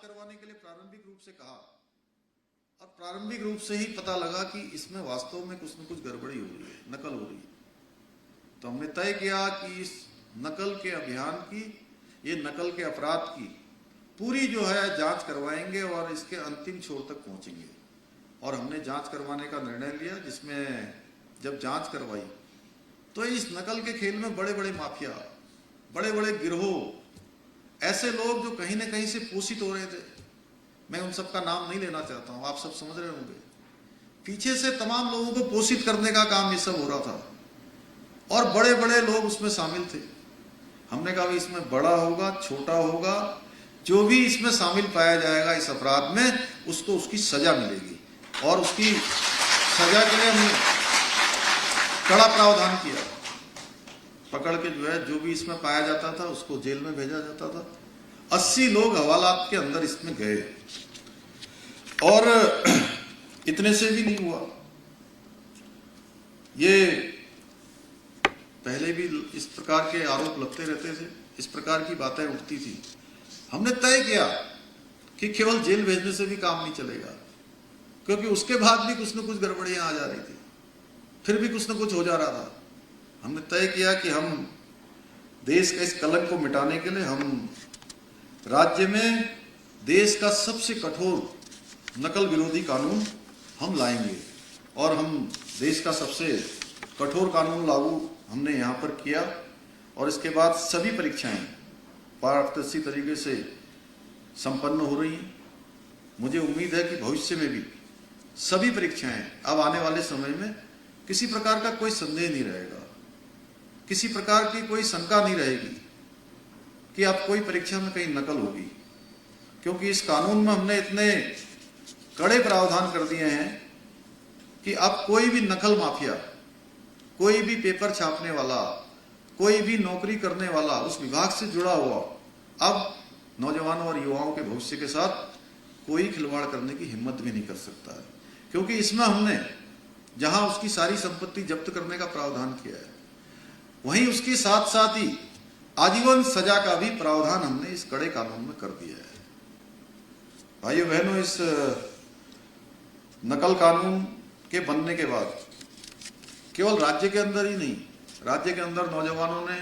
करवाने के लिए प्रारंभिक रूप से कहा और प्रारंभिक रूप से ही पता लगा कि इसमें वास्तव में कुछ न कुछ गड़बड़ी हो रही है, नकल हो रही है। तो हमने तय किया कि इस नकल के अभियान की, ये नकल के अपराध की पूरी जो है जांच करवाएंगे और इसके अंतिम छोर तक पहुंचेंगे। और हमने जांच करवाने का निर्णय लिया, जिसमें जब जांच करवाई तो इस नकल के खेल में बड़े बड़े माफिया, बड़े बड़े गिरोह, ऐसे लोग जो कहीं न कहीं से पोषित हो रहे थे, मैं उन सब का नाम नहीं लेना चाहता हूं, आप सब समझ रहे होंगे, पीछे से तमाम लोगों को पोषित करने का काम ये सब हो रहा था और बड़े बड़े लोग उसमें शामिल थे। हमने कहा भी इसमें बड़ा होगा, छोटा होगा, जो भी इसमें शामिल पाया जाएगा इस अपराध में, उसको उसकी सजा मिलेगी। और उसकी सजा के लिए हमने कड़ा प्रावधान किया, पकड़ के जो है जो भी इसमें पाया जाता था उसको जेल में भेजा जाता था। 80 लोग हवालात के अंदर इसमें गए और इतने से भी नहीं हुआ, ये पहले भी इस प्रकार के आरोप लगते रहते थे, इस प्रकार की बातें उठती थी। हमने तय किया कि केवल जेल भेजने से भी काम नहीं चलेगा, क्योंकि उसके बाद भी कुछ न कुछ गड़बड़ियां आ जा रही थी, फिर भी कुछ न कुछ हो जा रहा था। हमने तय किया कि हम देश के इस कलंक को मिटाने के लिए हम राज्य में देश का सबसे कठोर नकल विरोधी कानून हम लाएंगे और हम देश का सबसे कठोर कानून लागू हमने यहाँ पर किया। और इसके बाद सभी परीक्षाएं पारदर्शी तरीके से संपन्न हो रही हैं। मुझे उम्मीद है कि भविष्य में भी सभी परीक्षाएं अब आने वाले समय में किसी प्रकार का कोई संदेह नहीं रहेगा, किसी प्रकार की कोई शंका नहीं रहेगी कि अब कोई परीक्षा में कहीं नकल होगी, क्योंकि इस कानून में हमने इतने कड़े प्रावधान कर दिए हैं कि अब कोई भी नकल माफिया, कोई भी पेपर छापने वाला, कोई भी नौकरी करने वाला, उस विभाग से जुड़ा हुआ, अब नौजवानों और युवाओं के भविष्य के साथ कोई खिलवाड़ करने की हिम्मत भी नहीं कर सकता है, क्योंकि इसमें हमने जहां उसकी सारी संपत्ति जब्त करने का प्रावधान किया है, वहीं उसके साथ साथ ही आजीवन सजा का भी प्रावधान हमने इस कड़े कानून में कर दिया है। भाइयों बहनों, इस नकल कानून के बनने के बाद केवल राज्य के अंदर ही नहीं, राज्य के अंदर नौजवानों ने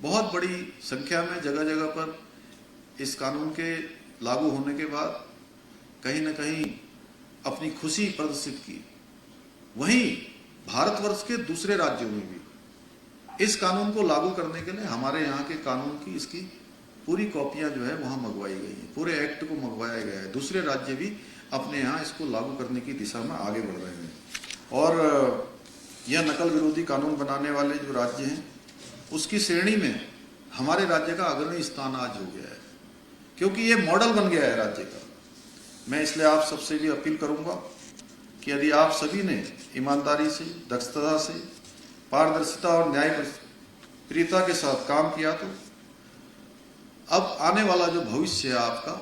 बहुत बड़ी संख्या में जगह जगह पर इस कानून के लागू होने के बाद कहीं न कहीं अपनी खुशी प्रदर्शित की। वहीं भारतवर्ष के दूसरे राज्यों में भी इस कानून को लागू करने के लिए हमारे यहाँ के कानून की इसकी पूरी कॉपियां जो है वहाँ मंगवाई गई हैं, पूरे एक्ट को मंगवाया गया है। दूसरे राज्य भी अपने यहाँ इसको लागू करने की दिशा में आगे बढ़ रहे हैं और यह नकल विरोधी कानून बनाने वाले जो राज्य हैं उसकी श्रेणी में हमारे राज्य का अग्रणी स्थान आज हो गया है, क्योंकि ये मॉडल बन गया है राज्य का। मैं इसलिए आप सबसे भी अपील करूंगा कि यदि आप सभी ने ईमानदारी से, दक्षता से, पारदर्शिता और न्यायप्रियता के साथ काम किया तो अब आने वाला जो भविष्य है आपका,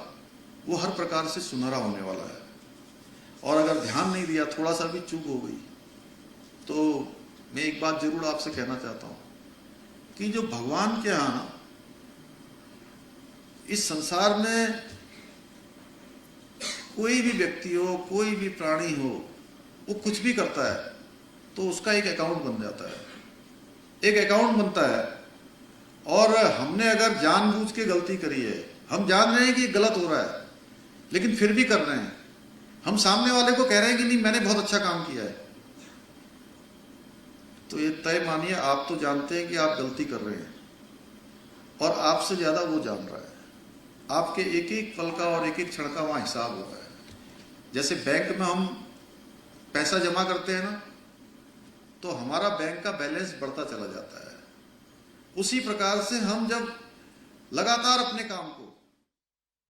वो हर प्रकार से सुनहरा होने वाला है। और अगर ध्यान नहीं दिया, थोड़ा सा भी चूक हो गई, तो मैं एक बात जरूर आपसे कहना चाहता हूं कि जो भगवान के यहाँ ना, इस संसार में कोई भी व्यक्ति हो, कोई भी प्राणी हो, वो कुछ भी करता है तो उसका एक अकाउंट बन जाता है, एक अकाउंट बनता है। और हमने अगर जानबूझ के गलती करी है, हम जान रहे हैं कि गलत हो रहा है, लेकिन फिर भी कर रहे हैं, हम सामने वाले को कह रहे हैं कि नहीं मैंने बहुत अच्छा काम किया है, तो ये तय मानिए आप तो जानते हैं कि आप गलती कर रहे हैं और आपसे ज्यादा वो जान रहा है। आपके एक एक पल का और एक एक क्षण का वहां हिसाब हो रहा है। जैसे बैंक में हम पैसा जमा करते हैं ना, तो हमारा बैंक का बैलेंस बढ़ता चला जाता है। उसी प्रकार से हम जब लगातार अपने काम को